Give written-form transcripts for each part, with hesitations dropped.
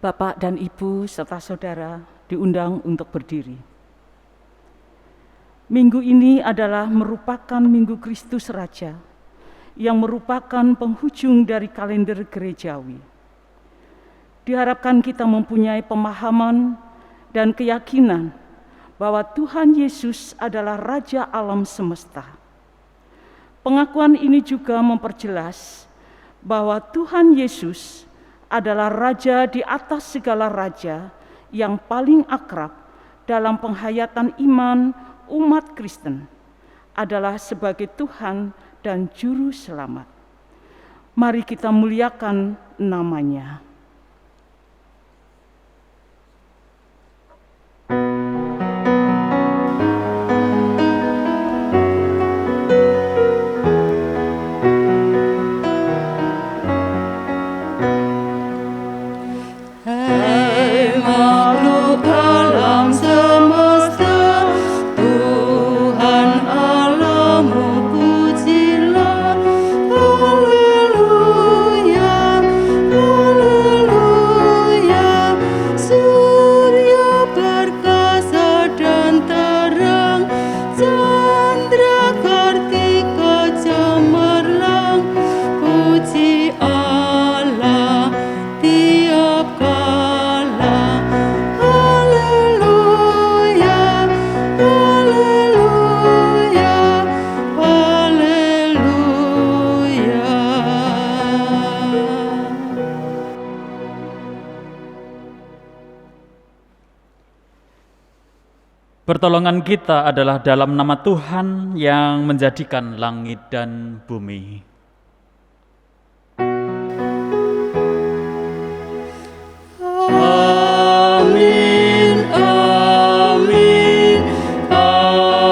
Bapak dan Ibu serta saudara diundang untuk berdiri. Minggu ini adalah merupakan Minggu Kristus Raja, yang merupakan penghujung dari kalender gerejawi. Diharapkan kita mempunyai pemahaman dan keyakinan bahwa Tuhan Yesus adalah Raja alam semesta. Pengakuan ini juga memperjelas bahwa Tuhan Yesus adalah Raja di atas segala raja yang paling akrab dalam penghayatan iman umat Kristen, adalah sebagai Tuhan dan Juru Selamat. Mari kita muliakan nama-Nya. Pertolongan kita adalah dalam nama Tuhan yang menjadikan langit dan bumi. Amin, amin, amin.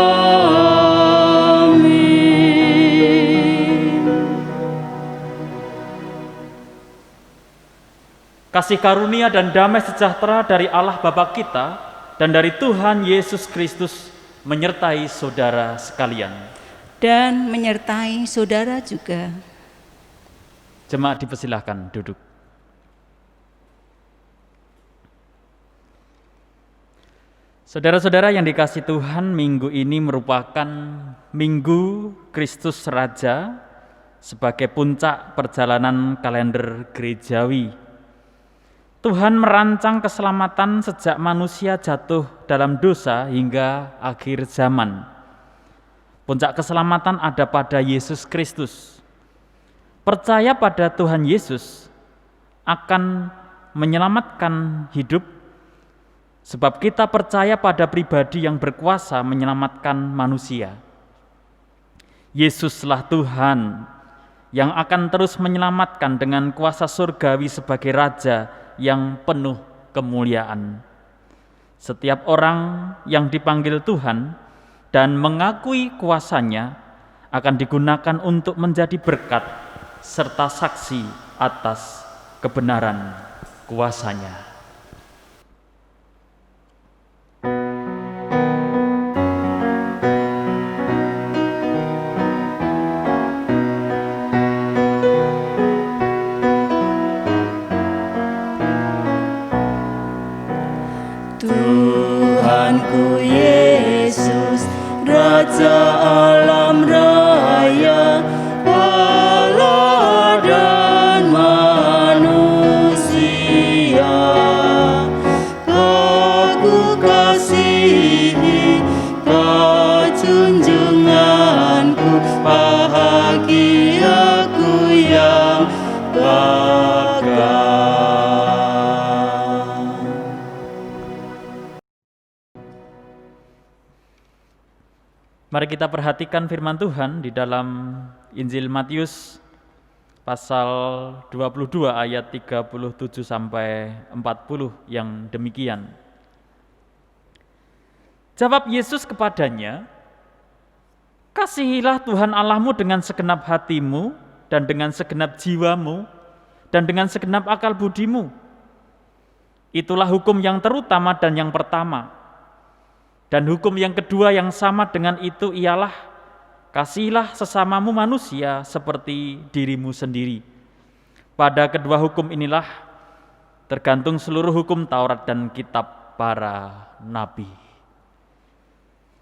Kasih karunia dan damai sejahtera dari Allah Bapa kita dan dari Tuhan Yesus Kristus menyertai saudara sekalian. Dan menyertai saudara juga. Jemaat dipersilahkan duduk. Saudara-saudara yang dikasihi Tuhan, minggu ini merupakan Minggu Kristus Raja sebagai puncak perjalanan kalender gerejawi. Tuhan merancang keselamatan sejak manusia jatuh dalam dosa hingga akhir zaman. Puncak keselamatan ada pada Yesus Kristus. Percaya pada Tuhan Yesus akan menyelamatkan hidup, sebab kita percaya pada pribadi yang berkuasa menyelamatkan manusia. Yesuslah Tuhan yang akan terus menyelamatkan dengan kuasa surgawi sebagai Raja yang penuh kemuliaan. Setiap orang yang dipanggil Tuhan dan mengakui kuasa-Nya akan digunakan untuk menjadi berkat serta saksi atas kebenaran kuasa-Nya. Tuhanku Yesus, Raja alam raya, Allah dan manusia. Kau kasihi, Kau junjunganku, bahagiaku yang bakal. Mari kita perhatikan firman Tuhan di dalam Injil Matius pasal 22 ayat 37 sampai 40 yang demikian. Jawab Yesus kepadanya, "Kasihilah Tuhan Allahmu dengan segenap hatimu dan dengan segenap jiwamu dan dengan segenap akal budimu. Itulah hukum yang terutama dan yang pertama. Dan hukum yang kedua yang sama dengan itu ialah, kasihilah sesamamu manusia seperti dirimu sendiri. Pada kedua hukum inilah tergantung seluruh hukum Taurat dan kitab para nabi.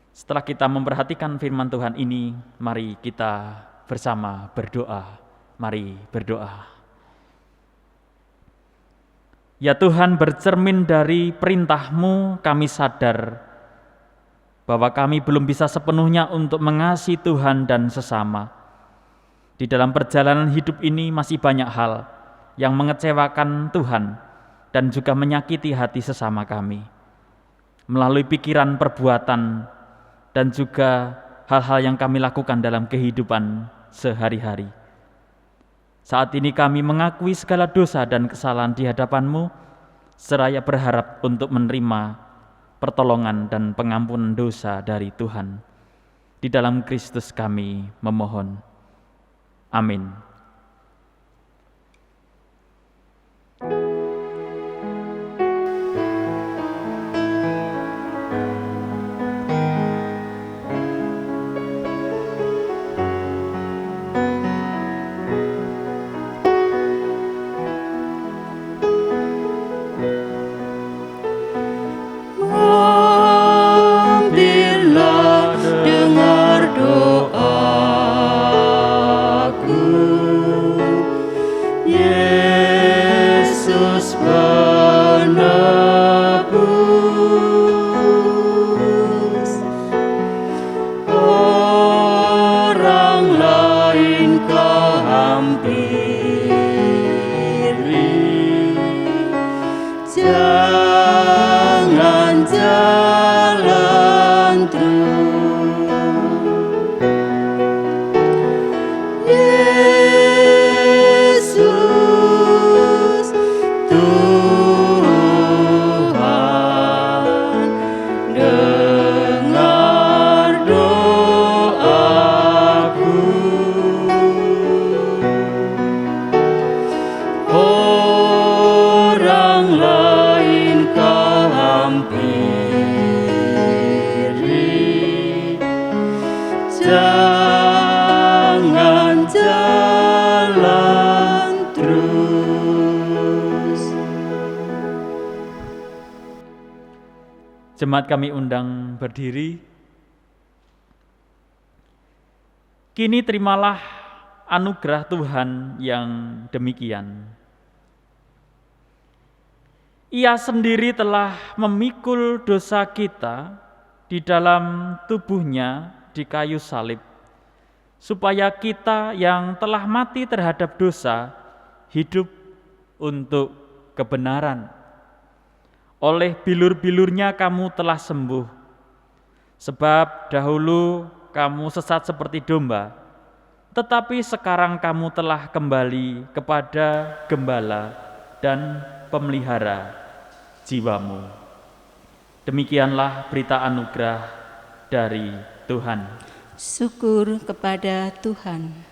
Setelah kita memperhatikan firman Tuhan ini, mari kita bersama berdoa. Mari berdoa. Ya Tuhan, bercermin dari perintah-Mu, kami sadar bahwa kami belum bisa sepenuhnya untuk mengasihi Tuhan dan sesama. Di dalam perjalanan hidup ini masih banyak hal yang mengecewakan Tuhan dan juga menyakiti hati sesama kami. Melalui pikiran, perbuatan, dan juga hal-hal yang kami lakukan dalam kehidupan sehari-hari. Saat ini kami mengakui segala dosa dan kesalahan di hadapan-Mu, seraya berharap untuk menerima pertolongan dan pengampunan dosa dari Tuhan. Di dalam Kristus kami memohon. Amin. Ambillah, dengar doaku, Yesus penebus. Orang lain kau hampiri, jangan jalan terus. Yesus Tuhan, dengar doaku. Orang lain kau hampiri, jangan jalan terus. Jemaat kami undang berdiri. Kini terimalah anugerah Tuhan yang demikian. Ia sendiri telah memikul dosa kita di dalam tubuhnya di kayu salib, supaya kita yang telah mati terhadap dosa hidup untuk kebenaran. Oleh bilur-bilurnya kamu telah sembuh, sebab dahulu kamu sesat seperti domba, tetapi sekarang kamu telah kembali kepada gembala dan pemelihara jiwamu. Demikianlah berita anugerah dari Tuhan. Syukur kepada Tuhan.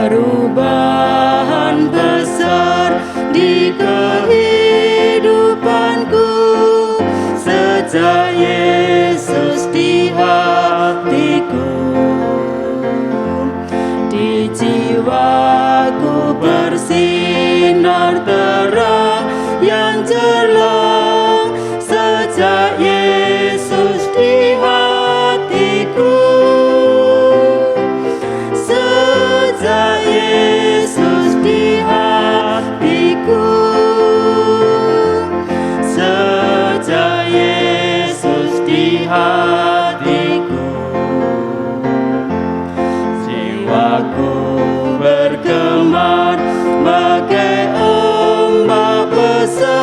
Perubahan besar di kehidupanku sejak Yesus di hatiku. Di jiwaku bersinar terang yang jelas sejak Yesus di hatiku. Sejak Yesus di hatiku, sejak Yesus di hatiku, jiwaku bergema bagai ombak besar.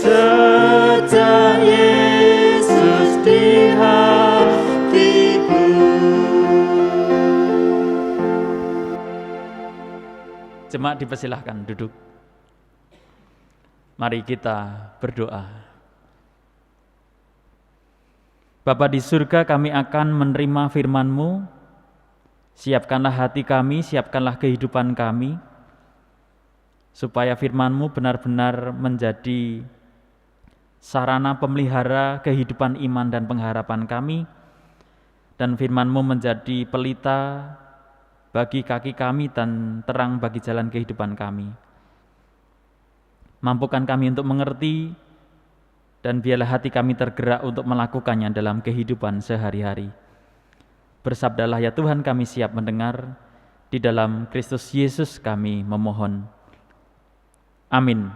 Sejak Yesus di hatiku. Jemaat dipersilahkan duduk. Mari kita berdoa. Bapa di surga, kami akan menerima firman-Mu Siapkanlah hati kami, siapkanlah kehidupan kami, supaya firman-Mu benar-benar menjadi sarana pemelihara kehidupan iman dan pengharapan kami, dan firman-Mu menjadi pelita bagi kaki kami dan terang bagi jalan kehidupan kami. Mampukan kami untuk mengerti, dan biarlah hati kami tergerak untuk melakukannya dalam kehidupan sehari-hari. Bersabdalah ya Tuhan, kami siap mendengar. Di dalam Kristus Yesus kami memohon. Amin.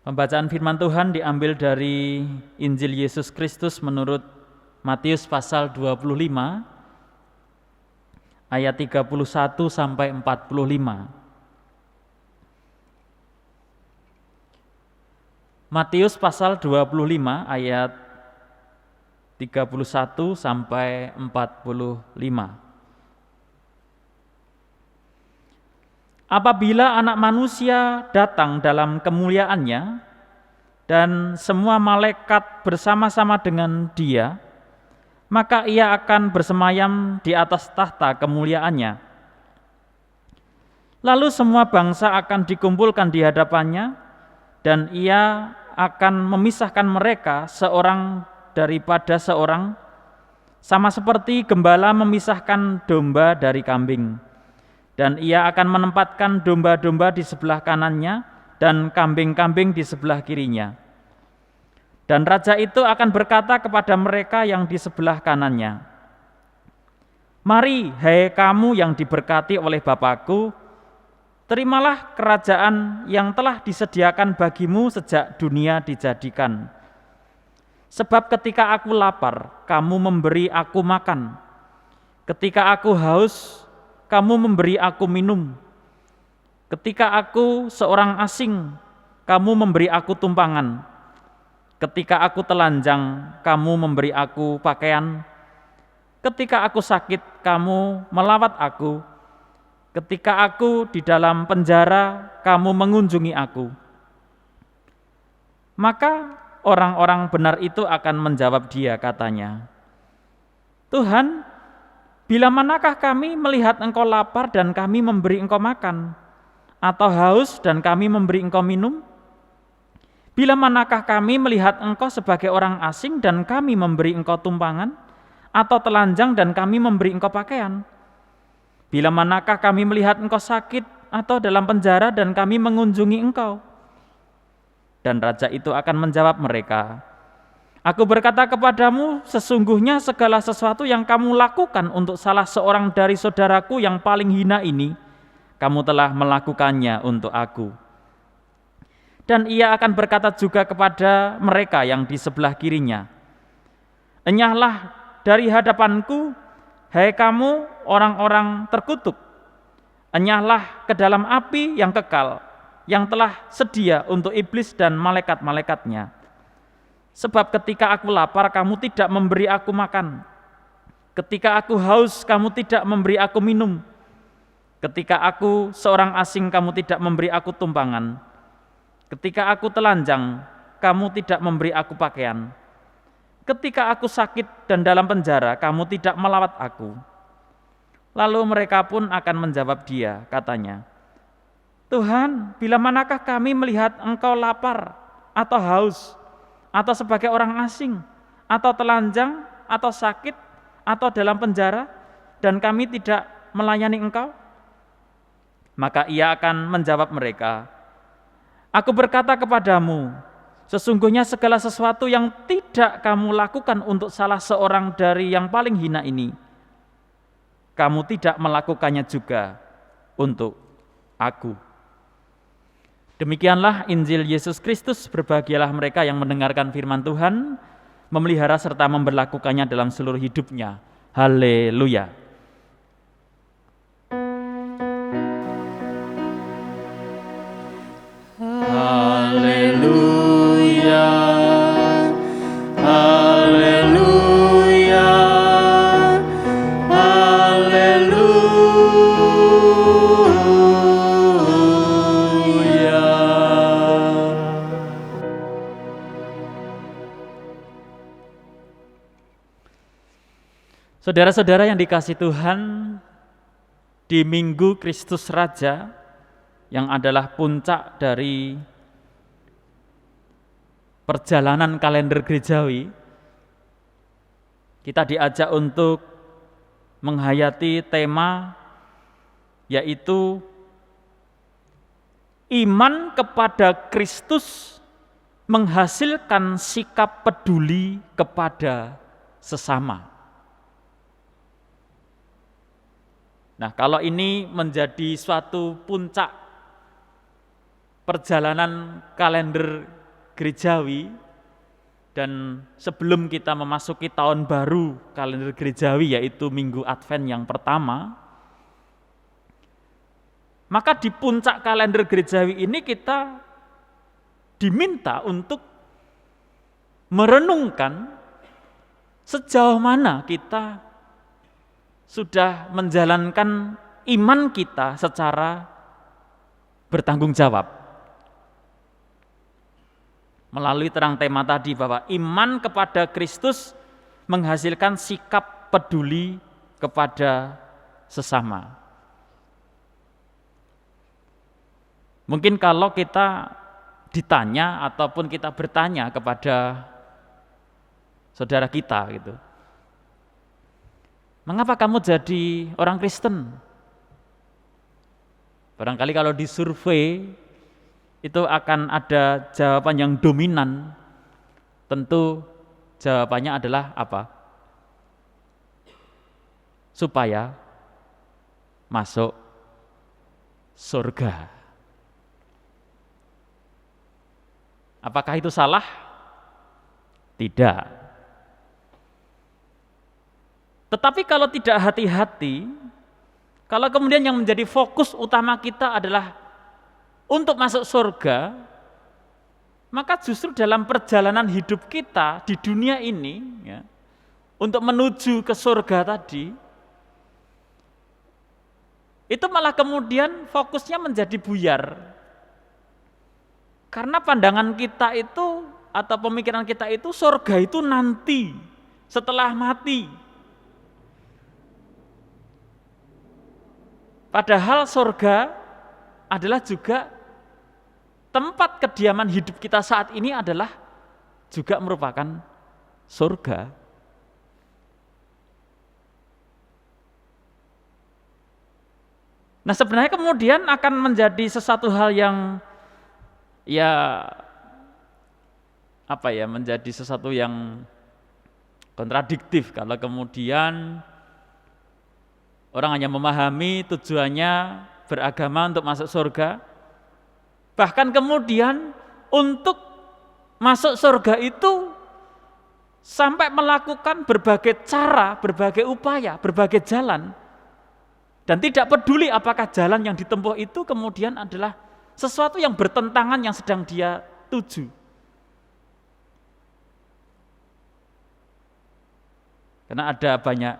Pembacaan firman Tuhan diambil dari Injil Yesus Kristus menurut Matius pasal 25 ayat 31 sampai 45. Matius pasal 25 ayat 31 sampai 45. Apabila Anak Manusia datang dalam kemuliaannya dan semua malaikat bersama-sama dengan Dia, maka Ia akan bersemayam di atas tahta kemuliaannya. Lalu semua bangsa akan dikumpulkan di hadapannya, dan Ia akan memisahkan mereka seorang daripada seorang, sama seperti gembala memisahkan domba dari kambing. Dan Ia akan menempatkan domba-domba di sebelah kanannya dan kambing-kambing di sebelah kirinya. Dan Raja itu akan berkata kepada mereka yang di sebelah kanannya, "Mari, hai kamu yang diberkati oleh Bapa-Ku, terimalah kerajaan yang telah disediakan bagimu sejak dunia dijadikan. Sebab ketika aku lapar, kamu memberi aku makan. Ketika aku haus, kamu memberi aku minum. Ketika aku seorang asing, kamu memberi aku tumpangan. Ketika aku telanjang, kamu memberi aku pakaian. Ketika aku sakit, kamu melawat aku. Ketika aku di dalam penjara, kamu mengunjungi aku." Maka orang-orang benar itu akan menjawab Dia, katanya, "Tuhan, bila manakah kami melihat Engkau lapar dan kami memberi Engkau makan, atau haus dan kami memberi Engkau minum? Bila manakah kami melihat Engkau sebagai orang asing dan kami memberi Engkau tumpangan, atau telanjang dan kami memberi Engkau pakaian? Bila manakah kami melihat Engkau sakit atau dalam penjara dan kami mengunjungi Engkau?" Dan Raja itu akan menjawab mereka, "Aku berkata kepadamu, sesungguhnya segala sesuatu yang kamu lakukan untuk salah seorang dari saudaraku yang paling hina ini, kamu telah melakukannya untuk aku." Dan Ia akan berkata juga kepada mereka yang di sebelah kirinya, "Enyahlah dari hadapanku, hai kamu orang-orang terkutuk, enyahlah ke dalam api yang kekal, yang telah sedia untuk iblis dan malaikat-malaikatnya. Sebab ketika aku lapar, kamu tidak memberi aku makan. Ketika aku haus, kamu tidak memberi aku minum. Ketika aku seorang asing, kamu tidak memberi aku tumpangan. Ketika aku telanjang, kamu tidak memberi aku pakaian. Ketika aku sakit dan dalam penjara, kamu tidak melawat aku." Lalu mereka pun akan menjawab Dia, katanya, "Tuhan, bila manakah kami melihat Engkau lapar atau haus, atau sebagai orang asing, atau telanjang, atau sakit, atau dalam penjara, dan kami tidak melayani Engkau?" Maka Ia akan menjawab mereka, "Aku berkata kepadamu, sesungguhnya segala sesuatu yang tidak kamu lakukan untuk salah seorang dari yang paling hina ini, kamu tidak melakukannya juga untuk aku." Demikianlah Injil Yesus Kristus. Berbahagialah mereka yang mendengarkan firman Tuhan, memelihara serta memberlakukannya dalam seluruh hidupnya. Haleluya. Haleluya, haleluya, haleluya. Saudara-saudara yang dikasihi Tuhan, di Minggu Kristus Raja yang adalah puncak dari perjalanan kalender gerejawi, kita diajak untuk menghayati tema yaitu iman kepada Kristus menghasilkan sikap peduli kepada sesama. Nah, kalau ini menjadi suatu puncak perjalanan kalender gerejawi, dan sebelum kita memasuki tahun baru kalender gerejawi yaitu Minggu Advent yang pertama, maka di puncak kalender gerejawi ini kita diminta untuk merenungkan sejauh mana kita sudah menjalankan iman kita secara bertanggung jawab. Melalui terang tema tadi bahwa iman kepada Kristus menghasilkan sikap peduli kepada sesama. Mungkin kalau kita ditanya ataupun kita bertanya kepada saudara kita gitu, mengapa kamu jadi orang Kristen? Barangkali kalau disurvei itu akan ada jawaban yang dominan. Tentu jawabannya adalah apa? Supaya masuk surga. Apakah itu salah? Tidak. Tetapi kalau tidak hati-hati, kalau kemudian yang menjadi fokus utama kita adalah untuk masuk surga, maka justru dalam perjalanan hidup kita di dunia ini, ya, untuk menuju ke surga tadi, itu malah kemudian fokusnya menjadi buyar. Karena pandangan kita itu, atau pemikiran kita itu, surga itu nanti, setelah mati. Padahal surga adalah juga tempat kediaman hidup kita saat ini adalah juga merupakan surga. Nah, sebenarnya kemudian akan menjadi sesuatu hal yang menjadi sesuatu yang kontradiktif kalau kemudian orang hanya memahami tujuannya beragama untuk masuk surga, bahkan kemudian untuk masuk surga itu sampai melakukan berbagai cara, berbagai upaya, berbagai jalan, dan tidak peduli apakah jalan yang ditempuh itu kemudian adalah sesuatu yang bertentangan yang sedang dia tuju. Karena ada banyak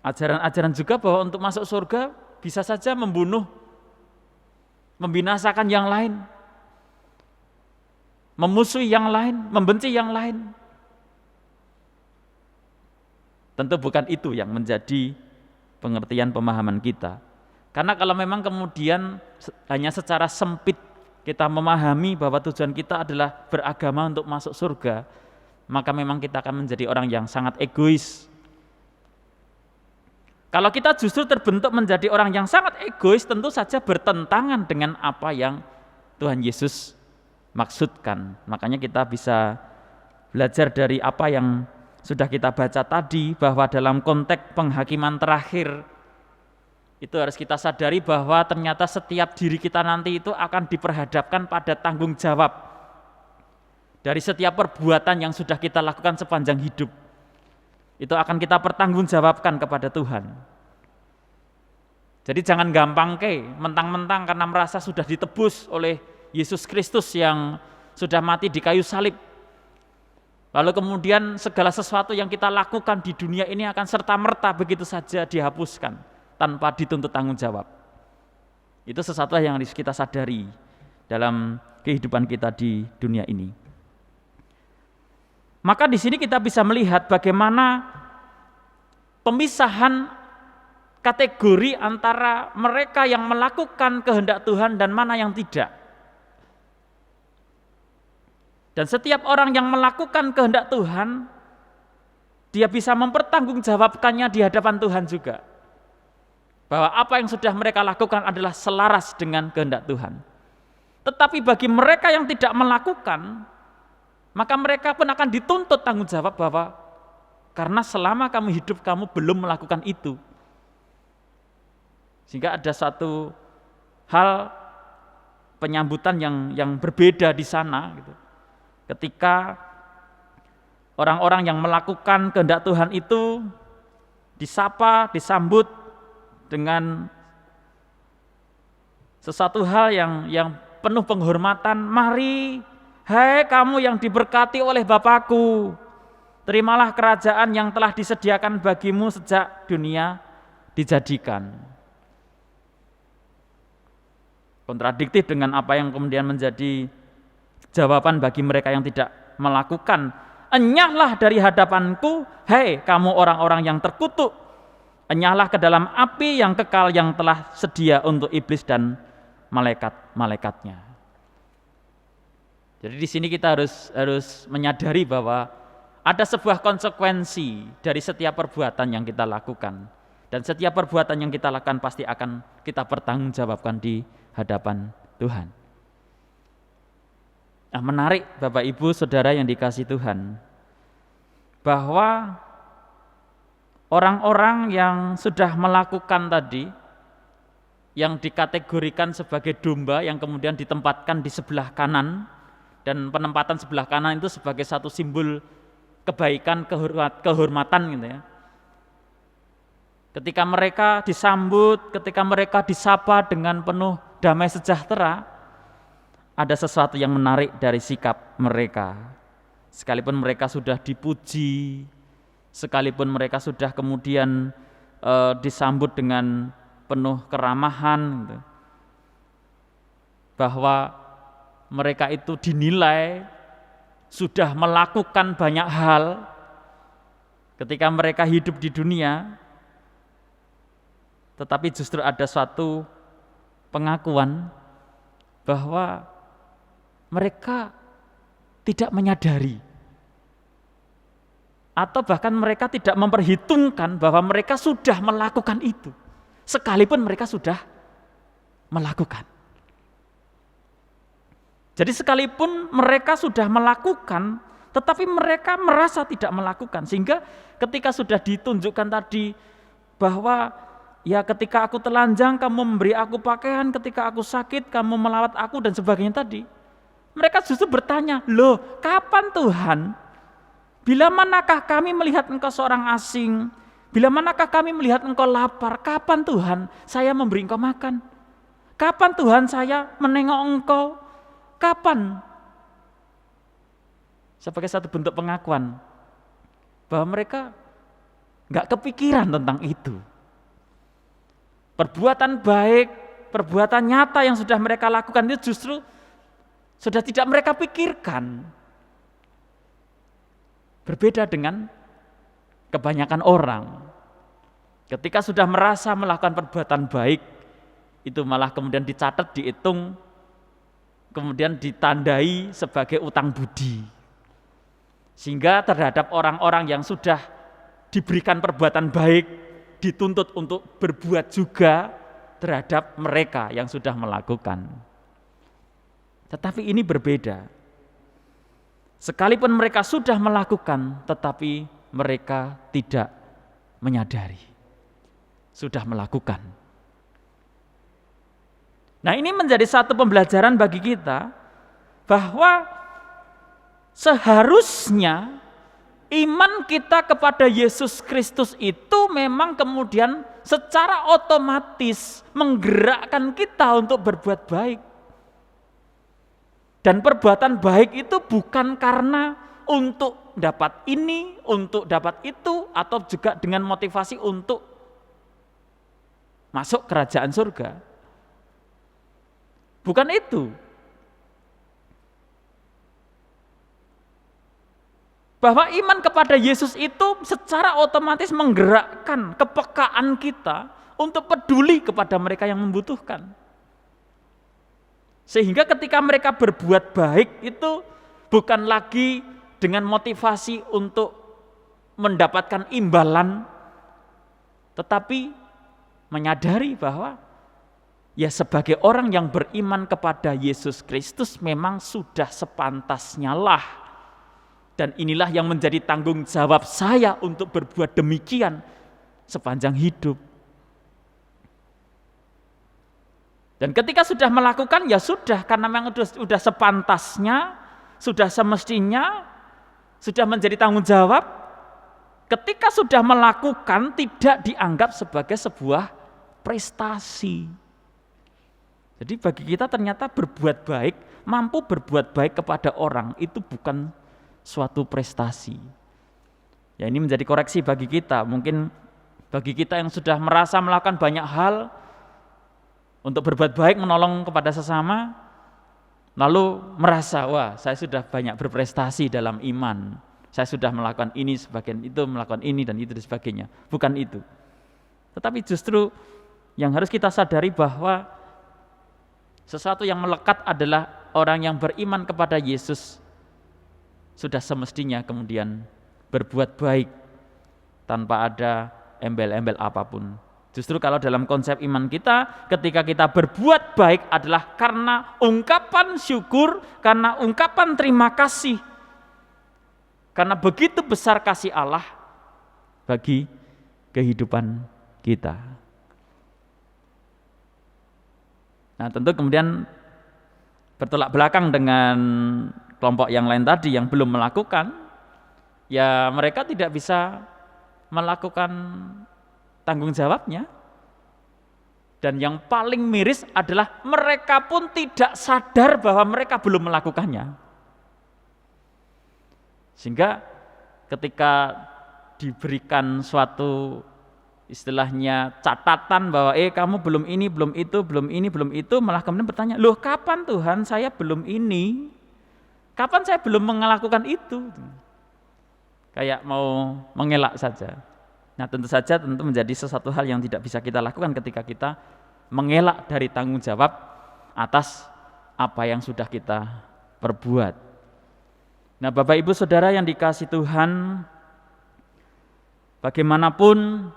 ajaran-ajaran juga bahwa untuk masuk surga bisa saja membunuh, membinasakan yang lain, memusuhi yang lain, membenci yang lain. Tentu bukan itu yang menjadi pengertian pemahaman kita. Karena kalau memang kemudian hanya secara sempit kita memahami bahwa tujuan kita adalah beragama untuk masuk surga, maka memang kita akan menjadi orang yang sangat egois. Kalau kita justru terbentuk menjadi orang yang sangat egois, tentu saja bertentangan dengan apa yang Tuhan Yesus maksudkan. Makanya kita bisa belajar dari apa yang sudah kita baca tadi, bahwa dalam konteks penghakiman terakhir, itu harus kita sadari bahwa ternyata setiap diri kita nanti itu akan diperhadapkan pada tanggung jawab dari setiap perbuatan yang sudah kita lakukan sepanjang hidup. Itu akan kita pertanggungjawabkan kepada Tuhan. Jadi jangan gampang mentang-mentang karena merasa sudah ditebus oleh Yesus Kristus yang sudah mati di kayu salib, lalu kemudian segala sesuatu yang kita lakukan di dunia ini akan serta-merta begitu saja dihapuskan tanpa dituntut tanggung jawab. Itu sesuatu yang harus kita sadari dalam kehidupan kita di dunia ini. Maka di sini kita bisa melihat bagaimana pemisahan kategori antara mereka yang melakukan kehendak Tuhan dan mana yang tidak. Dan setiap orang yang melakukan kehendak Tuhan, dia bisa mempertanggungjawabkannya di hadapan Tuhan juga. Bahwa apa yang sudah mereka lakukan adalah selaras dengan kehendak Tuhan. Tetapi bagi mereka yang tidak melakukan, maka mereka pun akan dituntut tanggung jawab bahwa karena selama kamu hidup kamu belum melakukan itu. Sehingga ada satu hal penyambutan yang berbeda di sana gitu. Ketika orang-orang yang melakukan kehendak Tuhan itu disapa, disambut dengan sesuatu hal yang penuh penghormatan. Mari, hai kamu yang diberkati oleh Bapakku, terimalah kerajaan yang telah disediakan bagimu sejak dunia dijadikan. Kontradiktif dengan apa yang kemudian menjadi jawaban bagi mereka yang tidak melakukan. Enyahlah dari hadapanku, hai kamu orang-orang yang terkutuk. Enyahlah ke dalam api yang kekal yang telah sedia untuk iblis dan malaikat-malaikatnya. Jadi di sini kita harus menyadari bahwa ada sebuah konsekuensi dari setiap perbuatan yang kita lakukan. Dan setiap perbuatan yang kita lakukan pasti akan kita pertanggungjawabkan di hadapan Tuhan. Nah, menarik Bapak Ibu Saudara yang dikasihi Tuhan, bahwa orang-orang yang sudah melakukan tadi, yang dikategorikan sebagai domba yang kemudian ditempatkan di sebelah kanan, dan penempatan sebelah kanan itu sebagai satu simbol kebaikan, kehormatan gitu ya. Ketika mereka disambut, ketika mereka disapa dengan penuh damai sejahtera, ada sesuatu yang menarik dari sikap mereka. Sekalipun mereka sudah dipuji, sekalipun mereka sudah kemudian disambut dengan penuh keramahan, gitu, bahwa mereka itu dinilai sudah melakukan banyak hal ketika mereka hidup di dunia, tetapi justru ada suatu pengakuan bahwa mereka tidak menyadari atau bahkan mereka tidak memperhitungkan bahwa mereka sudah melakukan itu, sekalipun mereka sudah melakukan. Jadi sekalipun mereka sudah melakukan, tetapi mereka merasa tidak melakukan, sehingga ketika sudah ditunjukkan tadi bahwa ya ketika aku telanjang kamu memberi aku pakaian, ketika aku sakit kamu melawat aku dan sebagainya tadi, mereka justru bertanya, loh kapan Tuhan? Bila manakah kami melihat engkau seorang asing? Bila manakah kami melihat engkau lapar? Kapan Tuhan saya memberi engkau makan? Kapan Tuhan saya menengok engkau? Kapan? Sebagai satu bentuk pengakuan bahwa mereka nggak kepikiran tentang itu. Perbuatan baik, perbuatan nyata yang sudah mereka lakukan itu justru sudah tidak mereka pikirkan. Berbeda dengan kebanyakan orang. Ketika sudah merasa melakukan perbuatan baik, itu malah kemudian dicatat, dihitung, kemudian ditandai sebagai utang budi. Sehingga terhadap orang-orang yang sudah diberikan perbuatan baik, dituntut untuk berbuat juga terhadap mereka yang sudah melakukan. Tetapi ini berbeda. Sekalipun mereka sudah melakukan, tetapi mereka tidak menyadari sudah melakukan. Nah, ini menjadi satu pembelajaran bagi kita bahwa seharusnya iman kita kepada Yesus Kristus itu memang kemudian secara otomatis menggerakkan kita untuk berbuat baik. Dan perbuatan baik itu bukan karena untuk dapat ini, untuk dapat itu, atau juga dengan motivasi untuk masuk kerajaan surga. Bukan itu. Bahwa iman kepada Yesus itu secara otomatis menggerakkan kepekaan kita untuk peduli kepada mereka yang membutuhkan. Sehingga ketika mereka berbuat baik itu bukan lagi dengan motivasi untuk mendapatkan imbalan, tetapi menyadari bahwa ya sebagai orang yang beriman kepada Yesus Kristus memang sudah sepantasnya lah. Dan inilah yang menjadi tanggung jawab saya untuk berbuat demikian sepanjang hidup. Dan ketika sudah melakukan, ya sudah, karena memang sudah sepantasnya, sudah semestinya, sudah menjadi tanggung jawab. Ketika sudah melakukan, tidak dianggap sebagai sebuah prestasi. Jadi bagi kita ternyata berbuat baik, mampu berbuat baik kepada orang, itu bukan suatu prestasi. Ya, ini menjadi koreksi bagi kita. Mungkin bagi kita yang sudah merasa melakukan banyak hal untuk berbuat baik, menolong kepada sesama, lalu merasa, wah saya sudah banyak berprestasi dalam iman, saya sudah melakukan ini, sebagian itu, melakukan ini dan itu dan sebagainya. Bukan itu. Tetapi justru yang harus kita sadari bahwa sesuatu yang melekat adalah orang yang beriman kepada Yesus sudah semestinya kemudian berbuat baik tanpa ada embel-embel apapun. Justru kalau dalam konsep iman kita, ketika kita berbuat baik adalah karena ungkapan syukur, karena ungkapan terima kasih. Karena begitu besar kasih Allah bagi kehidupan kita. Nah, tentu kemudian bertolak belakang dengan kelompok yang lain tadi yang belum melakukan, ya mereka tidak bisa melakukan tanggung jawabnya. Dan yang paling miris adalah mereka pun tidak sadar bahwa mereka belum melakukannya. Sehingga ketika diberikan suatu istilahnya catatan bahwa kamu belum ini, belum itu, belum ini, belum itu, malah kemudian bertanya, loh kapan Tuhan saya belum ini? Kapan saya belum melakukan itu? Kayak mau mengelak saja. Nah tentu saja menjadi sesuatu hal yang tidak bisa kita lakukan ketika kita mengelak dari tanggung jawab atas apa yang sudah kita perbuat. Nah Bapak Ibu Saudara yang dikasihi Tuhan, bagaimanapun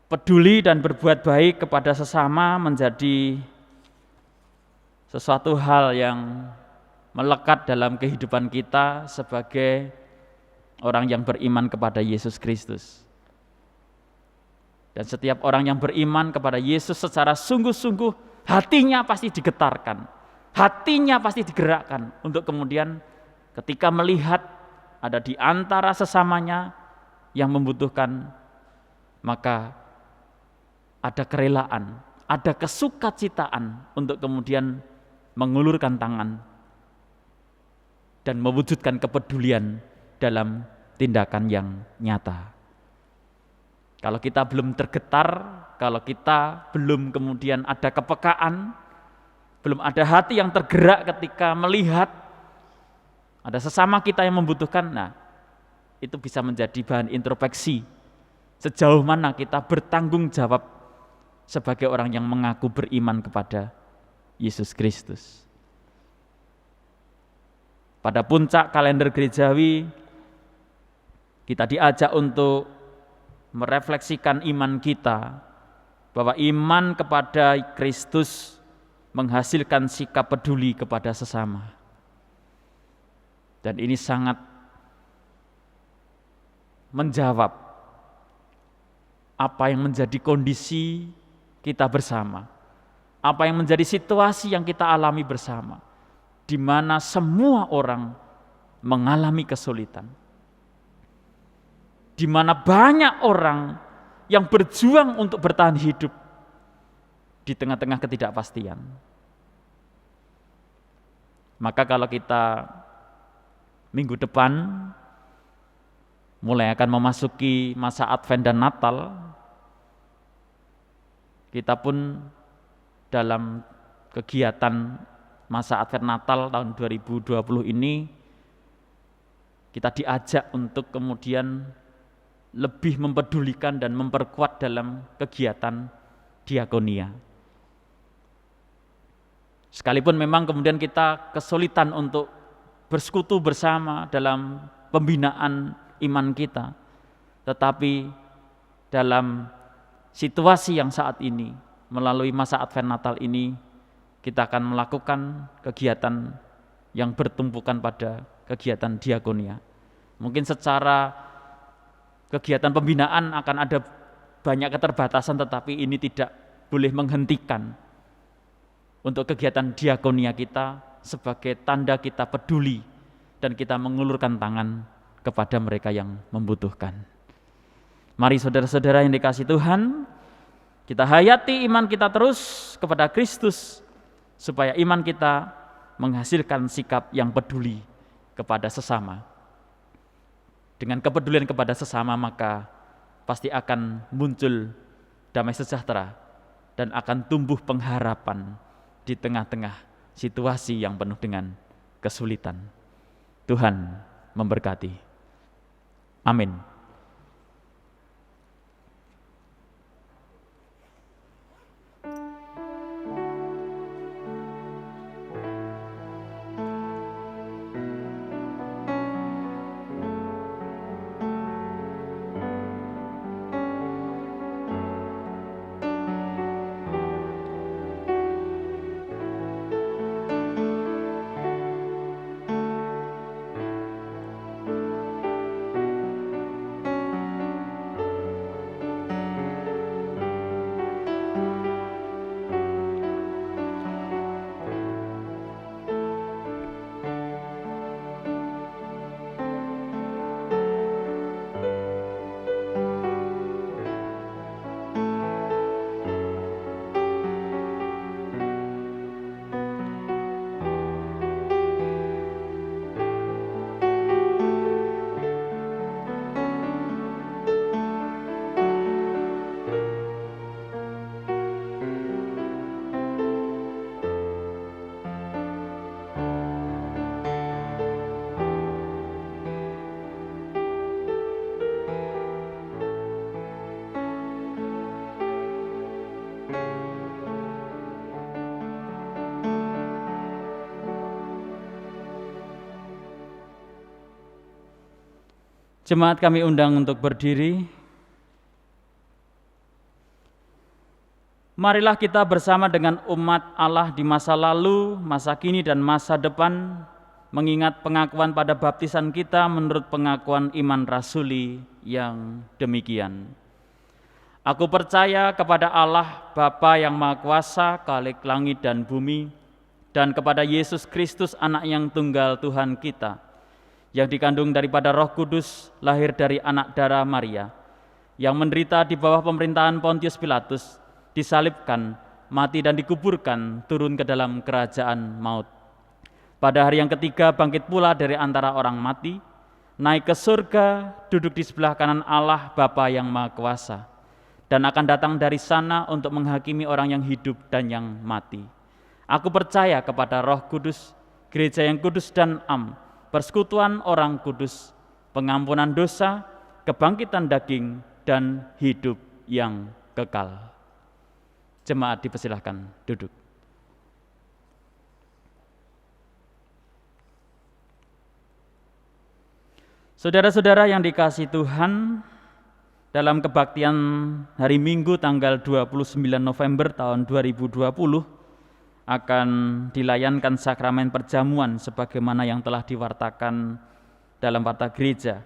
peduli dan berbuat baik kepada sesama menjadi sesuatu hal yang melekat dalam kehidupan kita sebagai orang yang beriman kepada Yesus Kristus. Dan setiap orang yang beriman kepada Yesus secara sungguh-sungguh, hatinya pasti digetarkan, hatinya pasti digerakkan untuk kemudian ketika melihat ada di antara sesamanya yang membutuhkan, maka ada kerelaan, ada kesukacitaan untuk kemudian mengulurkan tangan dan mewujudkan kepedulian dalam tindakan yang nyata. Kalau kita belum tergetar, kalau kita belum kemudian ada kepekaan, belum ada hati yang tergerak ketika melihat ada sesama kita yang membutuhkan, nah itu bisa menjadi bahan introspeksi sejauh mana kita bertanggung jawab sebagai orang yang mengaku beriman kepada Yesus Kristus. Pada puncak kalender gerejawi, kita diajak untuk merefleksikan iman kita, bahwa iman kepada Kristus menghasilkan sikap peduli kepada sesama. Dan ini sangat menjawab apa yang menjadi kondisi kita bersama, apa yang menjadi situasi yang kita alami bersama, di mana semua orang mengalami kesulitan, di mana banyak orang yang berjuang untuk bertahan hidup di tengah-tengah ketidakpastian. Maka kalau kita minggu depan mulai akan memasuki masa Advent dan Natal, kita pun dalam kegiatan masa Advent Natal tahun 2020 ini kita diajak untuk kemudian lebih mempedulikan dan memperkuat dalam kegiatan diakonia. Sekalipun memang kemudian kita kesulitan untuk bersekutu bersama dalam pembinaan iman kita, tetapi dalam situasi yang saat ini, melalui masa Advent Natal ini, kita akan melakukan kegiatan yang bertumpukan pada kegiatan diakonia. Mungkin secara kegiatan pembinaan akan ada banyak keterbatasan, tetapi ini tidak boleh menghentikan untuk kegiatan diakonia kita sebagai tanda kita peduli dan kita mengulurkan tangan kepada mereka yang membutuhkan. Mari saudara-saudara yang dikasihi Tuhan, kita hayati iman kita terus kepada Kristus, supaya iman kita menghasilkan sikap yang peduli kepada sesama. Dengan kepedulian kepada sesama, maka pasti akan muncul damai sejahtera dan akan tumbuh pengharapan di tengah-tengah situasi yang penuh dengan kesulitan. Tuhan memberkati. Amin. Jemaat kami undang untuk berdiri. Marilah kita bersama dengan umat Allah di masa lalu, masa kini, dan masa depan, mengingat pengakuan pada baptisan kita menurut pengakuan iman rasuli yang demikian. Aku percaya kepada Allah, Bapa yang Maha Kuasa, Khalik langit dan bumi, dan kepada Yesus Kristus, Anak yang tunggal Tuhan kita, yang dikandung daripada Roh Kudus, lahir dari anak darah Maria, yang menderita di bawah pemerintahan Pontius Pilatus, disalibkan, mati dan dikuburkan, turun ke dalam kerajaan maut. Pada hari yang ketiga bangkit pula dari antara orang mati, naik ke surga, duduk di sebelah kanan Allah Bapa yang Maha Kuasa, dan akan datang dari sana untuk menghakimi orang yang hidup dan yang mati. Aku percaya kepada Roh Kudus, gereja yang kudus dan am, persekutuan orang kudus, pengampunan dosa, kebangkitan daging, dan hidup yang kekal. Jemaat dipersilahkan duduk. Saudara-saudara yang dikasihi Tuhan, dalam kebaktian hari Minggu tanggal 29 November tahun 2020, akan dilayankan sakramen perjamuan sebagaimana yang telah diwartakan dalam warta gereja.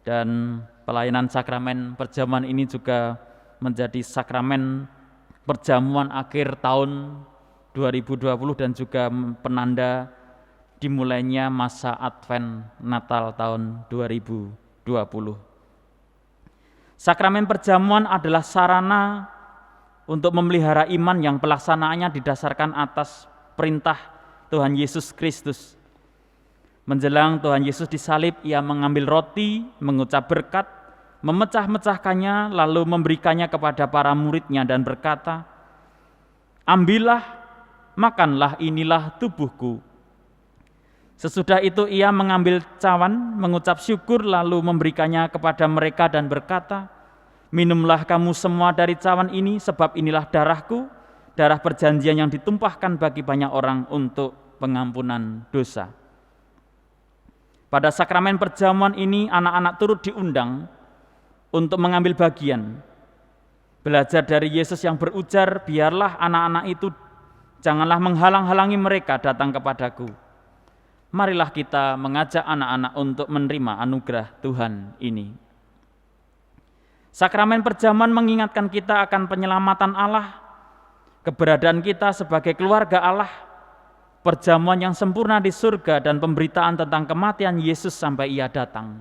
Dan pelayanan sakramen perjamuan ini juga menjadi sakramen perjamuan akhir tahun 2020 dan juga penanda dimulainya masa Advent Natal tahun 2020. Sakramen perjamuan adalah sarana untuk memelihara iman yang pelaksanaannya didasarkan atas perintah Tuhan Yesus Kristus. Menjelang Tuhan Yesus disalib, ia mengambil roti, mengucap berkat, memecah-mecahkannya, lalu memberikannya kepada para muridnya dan berkata, "Ambillah, makanlah, inilah tubuhku." Sesudah itu ia mengambil cawan, mengucap syukur, lalu memberikannya kepada mereka dan berkata, "Minumlah kamu semua dari cawan ini, sebab inilah darahku, darah perjanjian yang ditumpahkan bagi banyak orang untuk pengampunan dosa." Pada sakramen perjamuan ini, anak-anak turut diundang untuk mengambil bagian. Belajar dari Yesus yang berujar, "Biarlah anak-anak itu, janganlah menghalang-halangi mereka datang kepadaku." Marilah kita mengajak anak-anak untuk menerima anugerah Tuhan ini. Sakramen perjamuan mengingatkan kita akan penyelamatan Allah, keberadaan kita sebagai keluarga Allah, perjamuan yang sempurna di surga, dan pemberitaan tentang kematian Yesus sampai Ia datang.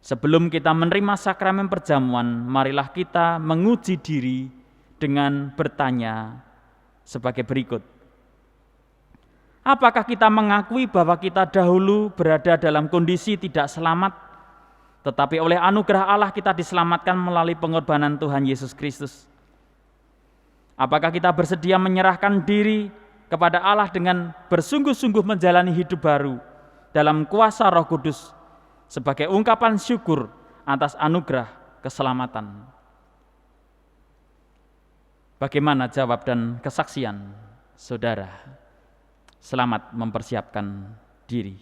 Sebelum kita menerima sakramen perjamuan, marilah kita menguji diri dengan bertanya sebagai berikut. Apakah kita mengakui bahwa kita dahulu berada dalam kondisi tidak selamat, tetapi oleh anugerah Allah kita diselamatkan melalui pengorbanan Tuhan Yesus Kristus? Apakah kita bersedia menyerahkan diri kepada Allah dengan bersungguh-sungguh menjalani hidup baru dalam kuasa Roh Kudus sebagai ungkapan syukur atas anugerah keselamatan? Bagaimana jawab dan kesaksian saudara? Selamat mempersiapkan diri.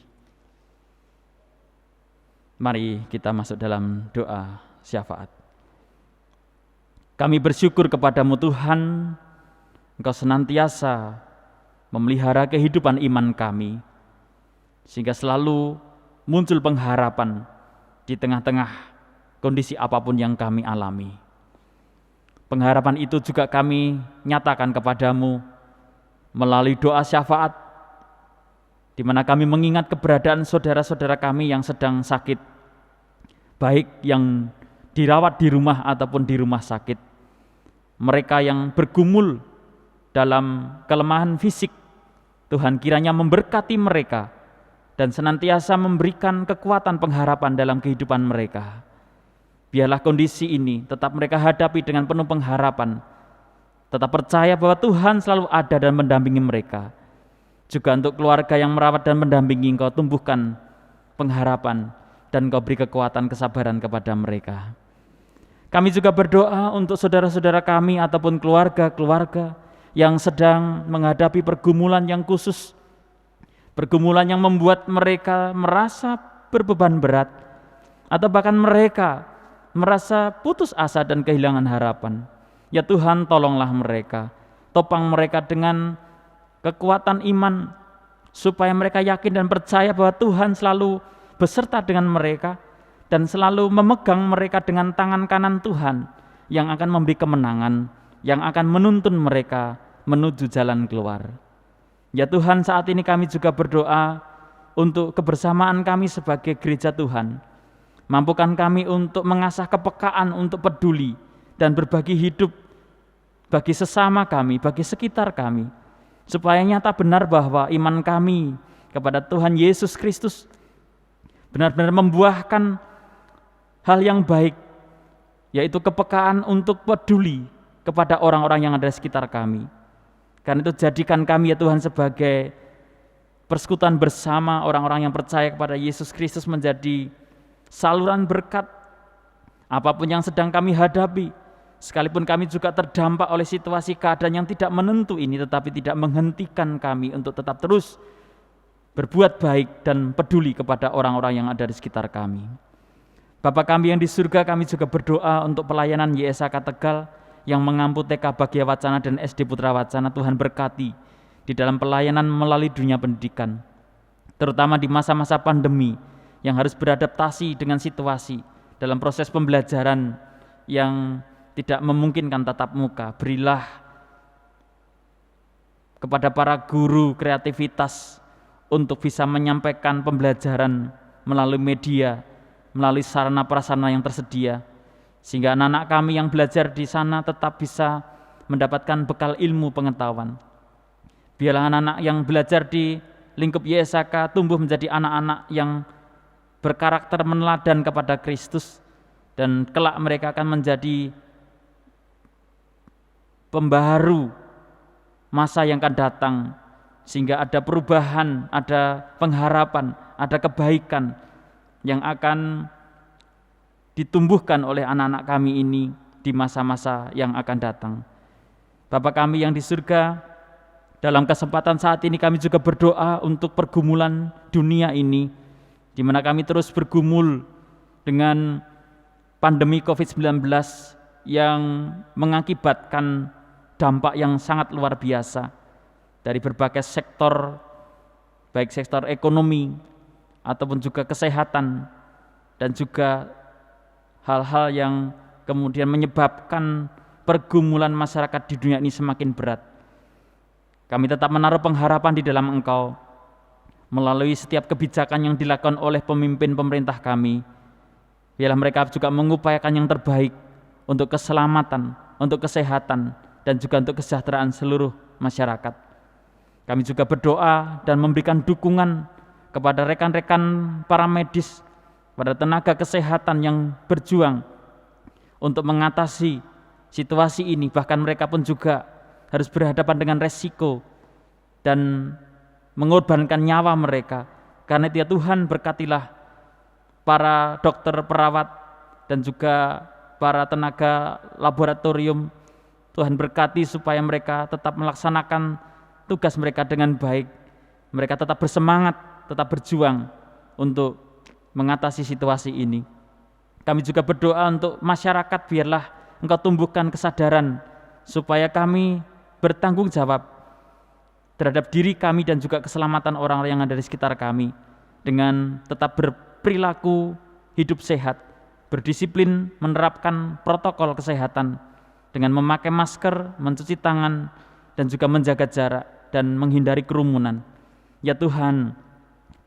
Mari kita masuk dalam doa syafaat. Kami bersyukur kepadamu Tuhan, Engkau senantiasa memelihara kehidupan iman kami, sehingga selalu muncul pengharapan di tengah-tengah kondisi apapun yang kami alami. Pengharapan itu juga kami nyatakan kepadamu melalui doa syafaat, di mana kami mengingat keberadaan saudara-saudara kami yang sedang sakit, baik yang dirawat di rumah ataupun di rumah sakit. Mereka yang bergumul dalam kelemahan fisik, Tuhan kiranya memberkati mereka dan senantiasa memberikan kekuatan pengharapan dalam kehidupan mereka. Biarlah kondisi ini tetap mereka hadapi dengan penuh pengharapan, tetap percaya bahwa Tuhan selalu ada dan mendampingi mereka. Juga untuk keluarga yang merawat dan mendampingi, Engkau tumbuhkan pengharapan dan Engkau beri kekuatan kesabaran kepada mereka. Kami juga berdoa untuk saudara-saudara kami ataupun keluarga-keluarga yang sedang menghadapi pergumulan yang khusus, pergumulan yang membuat mereka merasa berbeban berat, atau bahkan mereka merasa putus asa dan kehilangan harapan. Ya Tuhan, tolonglah mereka, topang mereka dengan kekuatan iman, supaya mereka yakin dan percaya bahwa Tuhan selalu beserta dengan mereka dan selalu memegang mereka dengan tangan kanan Tuhan yang akan memberi kemenangan, yang akan menuntun mereka menuju jalan keluar. Ya Tuhan, saat ini kami juga berdoa untuk kebersamaan kami sebagai gereja Tuhan. Mampukan kami untuk mengasah kepekaan untuk peduli dan berbagi hidup bagi sesama kami, bagi sekitar kami, supaya nyata benar bahwa iman kami kepada Tuhan Yesus Kristus benar-benar membuahkan hal yang baik, yaitu kepekaan untuk peduli kepada orang-orang yang ada di sekitar kami. Karena itu jadikan kami ya Tuhan sebagai persekutuan bersama orang-orang yang percaya kepada Yesus Kristus menjadi saluran berkat apapun yang sedang kami hadapi. Sekalipun kami juga terdampak oleh situasi keadaan yang tidak menentu ini, tetapi tidak menghentikan kami untuk tetap terus berbuat baik dan peduli kepada orang-orang yang ada di sekitar kami. Bapa kami yang di surga, kami juga berdoa untuk pelayanan YSAK Tegal yang mengampu TK Bagya Wacana dan SD Putra Wacana. Tuhan berkati di dalam pelayanan melalui dunia pendidikan, terutama di masa-masa pandemi yang harus beradaptasi dengan situasi dalam proses pembelajaran yang tidak memungkinkan tatap muka. Berilah kepada para guru kreativitas untuk bisa menyampaikan pembelajaran melalui media, melalui sarana prasarana yang tersedia, sehingga anak-anak kami yang belajar di sana tetap bisa mendapatkan bekal ilmu pengetahuan. Biarlah anak-anak yang belajar di lingkup YSAK tumbuh menjadi anak-anak yang berkarakter meneladan kepada Kristus, dan kelak mereka akan menjadi pembaharu masa yang akan datang sehingga ada perubahan, ada pengharapan, ada kebaikan yang akan ditumbuhkan oleh anak-anak kami ini di masa-masa yang akan datang. Bapa kami yang di surga, dalam kesempatan saat ini kami juga berdoa untuk pergumulan dunia ini, di mana kami terus bergumul dengan pandemi COVID-19 yang mengakibatkan dampak yang sangat luar biasa dari berbagai sektor, baik sektor ekonomi ataupun juga kesehatan, dan juga hal-hal yang kemudian menyebabkan pergumulan masyarakat di dunia ini semakin berat. Kami tetap menaruh pengharapan di dalam Engkau melalui setiap kebijakan yang dilakukan oleh pemimpin pemerintah kami. Biarlah mereka juga mengupayakan yang terbaik untuk keselamatan, untuk kesehatan, dan juga untuk kesejahteraan seluruh masyarakat. Kami juga berdoa dan memberikan dukungan kepada rekan-rekan para medis, pada tenaga kesehatan yang berjuang untuk mengatasi situasi ini. Bahkan mereka pun juga harus berhadapan dengan resiko dan mengorbankan nyawa mereka. Karena itu ya Tuhan, berkatilah para dokter, perawat, dan juga para tenaga laboratorium. Tuhan berkati supaya mereka tetap melaksanakan tugas mereka dengan baik. Mereka tetap bersemangat, tetap berjuang untuk mengatasi situasi ini. Kami juga berdoa untuk masyarakat, biarlah Engkau tumbuhkan kesadaran supaya kami bertanggung jawab terhadap diri kami dan juga keselamatan orang yang ada di sekitar kami, dengan tetap berperilaku hidup sehat, berdisiplin menerapkan protokol kesehatan dengan memakai masker, mencuci tangan, dan juga menjaga jarak dan menghindari kerumunan. Ya Tuhan,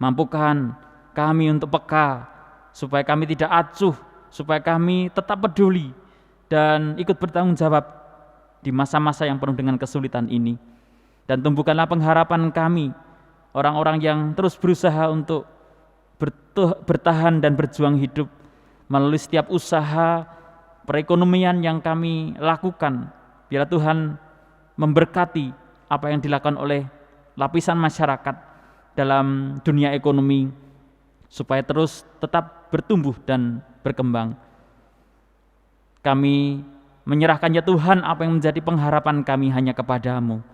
mampukan kami untuk peka, supaya kami tidak acuh, supaya kami tetap peduli dan ikut bertanggung jawab di masa-masa yang penuh dengan kesulitan ini. Dan tumbuhkanlah pengharapan kami, orang-orang yang terus berusaha untuk bertahan dan berjuang hidup melalui setiap usaha perekonomian yang kami lakukan. Biarlah Tuhan memberkati apa yang dilakukan oleh lapisan masyarakat dalam dunia ekonomi, supaya terus tetap bertumbuh dan berkembang. Kami menyerahkan ya Tuhan apa yang menjadi pengharapan kami hanya kepadamu.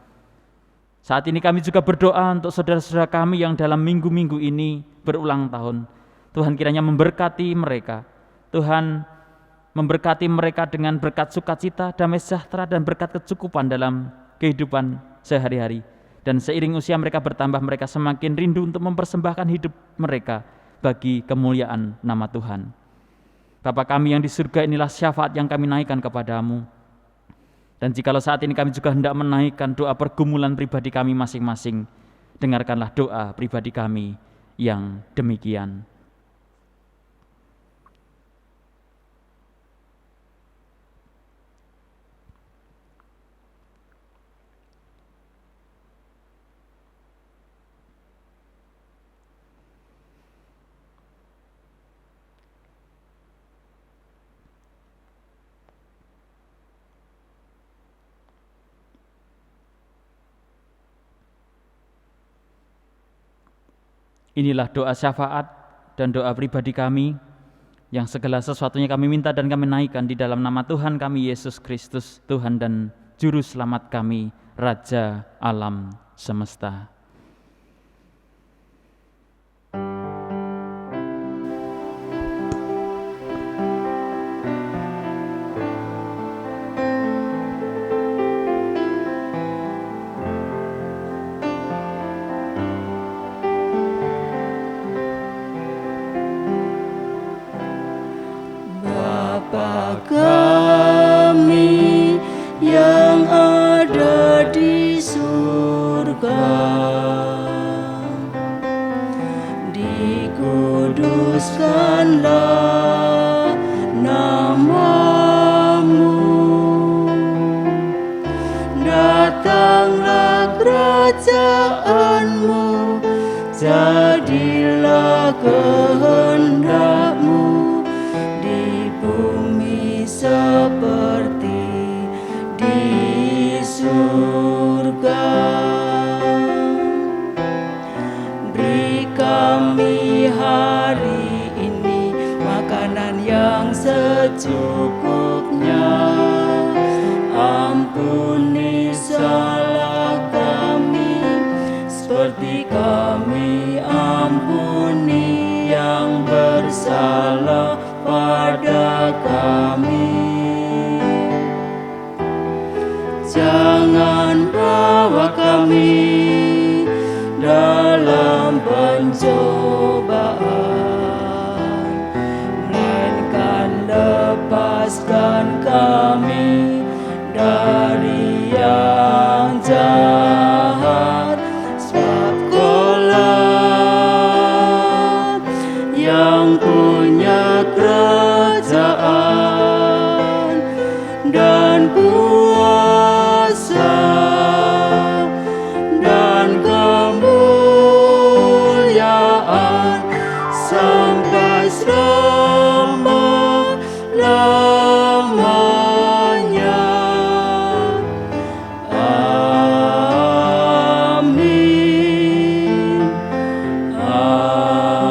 Saat ini kami juga berdoa untuk saudara-saudara kami yang dalam minggu-minggu ini berulang tahun. Tuhan kiranya memberkati mereka. Tuhan memberkati mereka dengan berkat sukacita, damai sejahtera, dan berkat kecukupan dalam kehidupan sehari-hari. Dan seiring usia mereka bertambah, mereka semakin rindu untuk mempersembahkan hidup mereka bagi kemuliaan nama Tuhan. Bapa kami yang di surga, inilah syafaat yang kami naikkan kepadamu. Dan jikalau saat ini kami juga hendak menaikkan doa pergumulan pribadi kami masing-masing, dengarkanlah doa pribadi kami yang demikian. Inilah doa syafaat dan doa pribadi kami, yang segala sesuatunya kami minta dan kami naikkan di dalam nama Tuhan kami Yesus Kristus, Tuhan dan Juru Selamat kami, Raja alam semesta. Bapa kami yang ada di surga, kami hari ini makanan yang secukupnya. Ampuni salah kami seperti kami ampuni yang bersalah pada kami. Jangan bawa kami dalam pencobaan, melainkan lepaskan kami dari yang jahat. Sebab Kaulah yang punya kerajaan dan kuasa dan kemuliaan sampai selama-lamanya. Amin. Amin.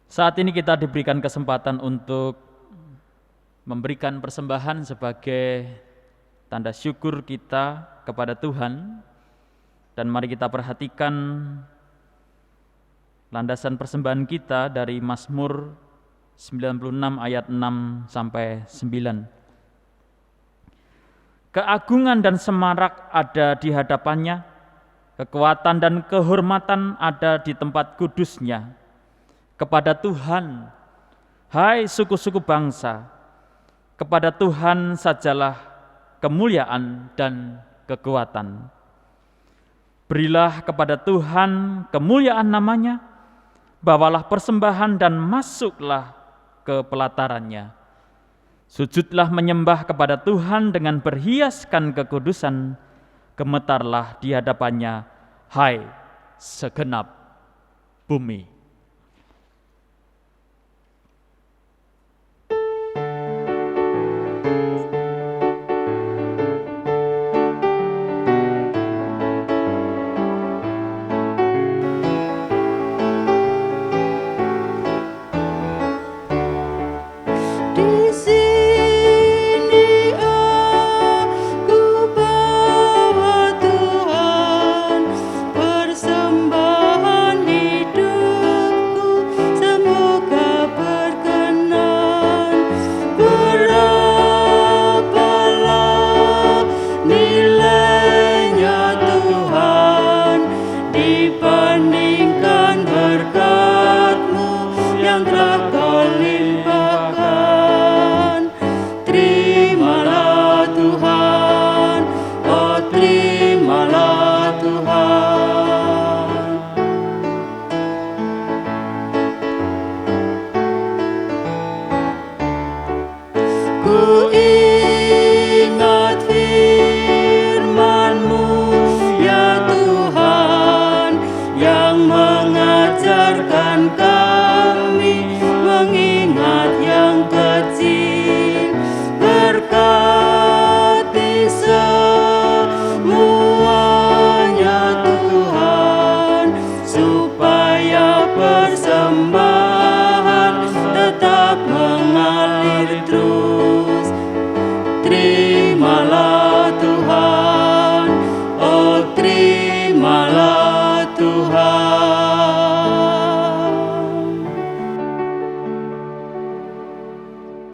Saat ini kita diberikan kesempatan untuk memberikan persembahan sebagai tanda syukur kita kepada Tuhan. Dan mari kita perhatikan landasan persembahan kita dari Mazmur 96 ayat 6 sampai 9. Keagungan dan semarak ada di hadapannya, kekuatan dan kehormatan ada di tempat kudusnya. Kepada Tuhan, hai suku-suku bangsa, kepada Tuhan sajalah kemuliaan dan kekuatan. Berilah kepada Tuhan kemuliaan namanya, bawalah persembahan dan masuklah ke pelatarannya. Sujudlah menyembah kepada Tuhan dengan berhiaskan kekudusan, gemetarlah di hadapannya, hai segenap bumi. Di sini aku bawa Tuhan persembahan hidupku, semoga berkenan. Berapalah nilainya Tuhan dibandingkan berkat-Mu yang telah Kau limpahkan. Terimalah Tuhan, oh terimalah Tuhan. Ku ingat firman-Mu ya Tuhan, yang mengajarkan kami mengingat yang kecil. Berkati semuanya Tuhan, supaya persembahan tetap mengalir terus. Terimalah Tuhan, oh terimalah Tuhan.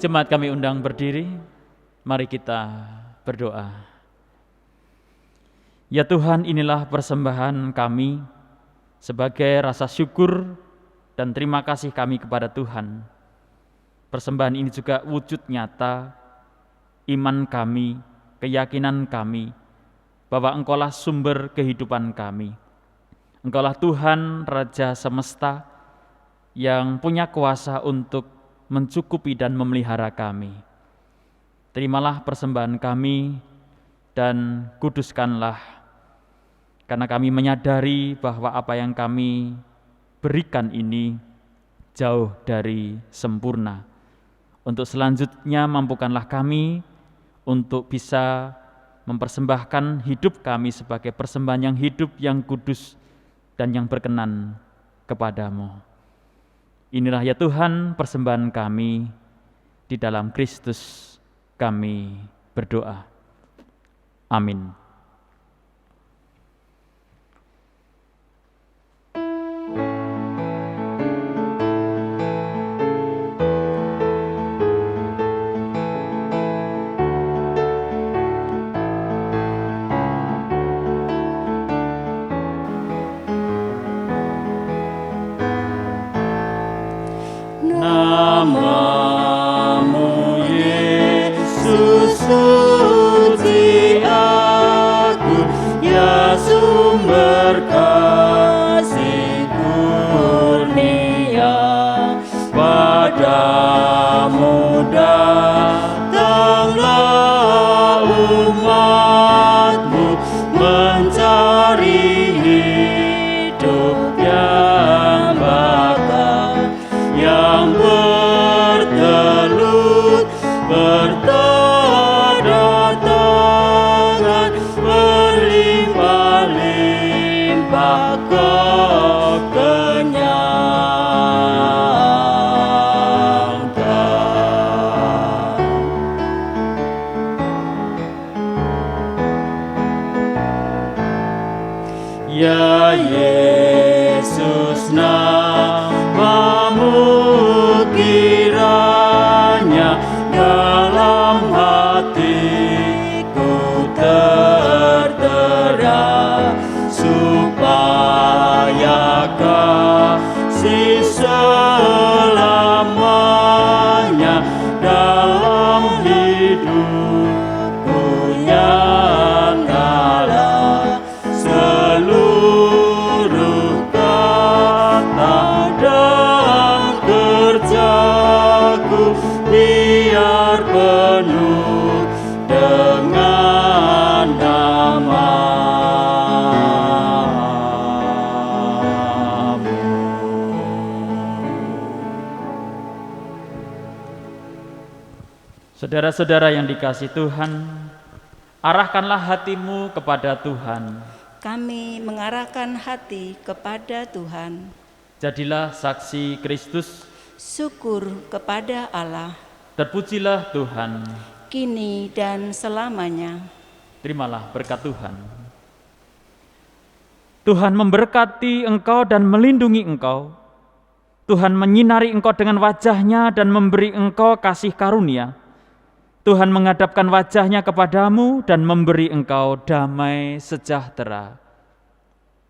Jemaat kami undang berdiri, mari kita berdoa. Ya Tuhan, inilah persembahan kami sebagai rasa syukur dan terima kasih kami kepada Tuhan. Persembahan ini juga wujud nyata iman kami, keyakinan kami bahwa Engkaulah sumber kehidupan kami. Engkaulah Tuhan Raja semesta yang punya kuasa untuk mencukupi dan memelihara kami. Terimalah persembahan kami dan kuduskanlah, karena kami menyadari bahwa apa yang kami berikan ini jauh dari sempurna. Untuk selanjutnya mampukanlah kami untuk bisa mempersembahkan hidup kami sebagai persembahan yang hidup, yang kudus, dan yang berkenan kepadamu. Inilah ya Tuhan persembahan kami, di dalam Kristus kami berdoa. Amin. Namamu Yesus, suci aku, ya sumber kasih kurnia. Padamu datanglah umatmu, mencari hidup yang bakal, yang bertelut bertanda tangan, berlimpah-limpah kekenyangan. Ya Yesus, namamu kiranya dalam hatiku tertera, supaya kasih selamanya dalam hidupku nyatalah. Seluruh kata dan kerjaku biar penuh dengan namamu. Saudara-saudara yang dikasihi Tuhan, arahkanlah hatimu kepada Tuhan. Kami mengarahkan hati kepada Tuhan. Jadilah saksi Kristus, Syukur kepada Allah, terpujilah Tuhan. kini dan selamanya. Terimalah berkat Tuhan. Tuhan memberkati engkau dan melindungi engkau. Tuhan menyinari engkau dengan wajah-Nya dan memberi engkau kasih karunia. Tuhan menghadapkan wajah-Nya kepadamu dan memberi engkau damai sejahtera.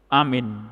Amin.